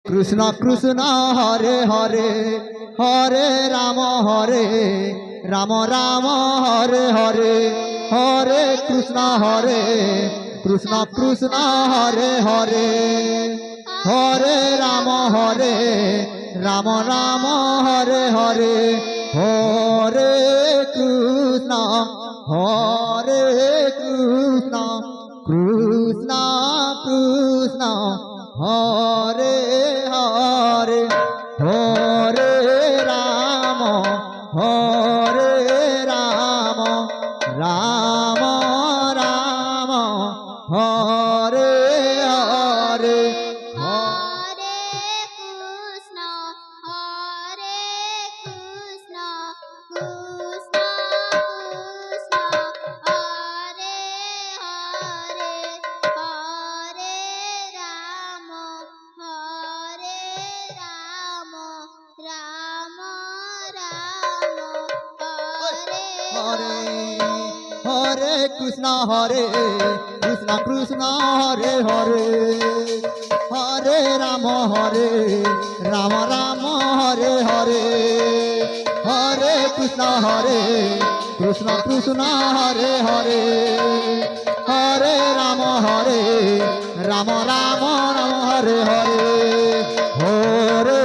Krishna Krishna Hare Hare Hare Ram Ram Hare Hare Hare Krishna Krishna Hare Hare Hare Ram Ram Hare Hare Hare Krishna Krishna Krishna Hare Hare Hare Ram Ram Ram Hare Hare Hare Krishna Krishna Krishna Hare Hare Hare Ram Ram Hare Hare Krishna Krishna Hare Hare Hare Ram Ram Hare Hare Hare Krishna Krishna Hare Hare Hare Ram Ram Hare Hare Hare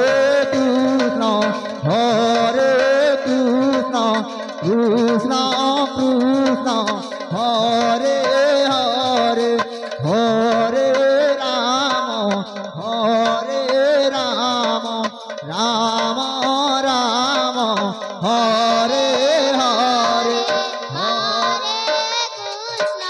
Krishna Krishna Krishna Hare Hare Hare Ram Ram Hare Hare Hare Krishna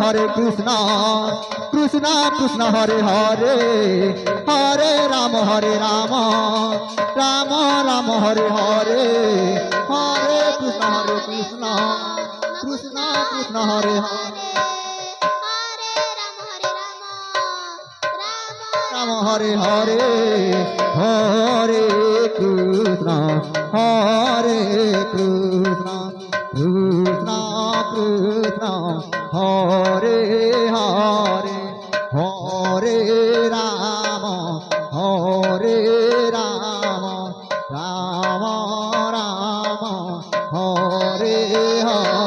Krishna Hare Hare Hare Krishna Krishna Hare Hare Hare Ram Ram Hare Hare Hare Krishna Krishna Hare Hare Ram Hare Hare Hare Krishna Krishna Hare Hare Hare Ram Ram Hare Hare Hare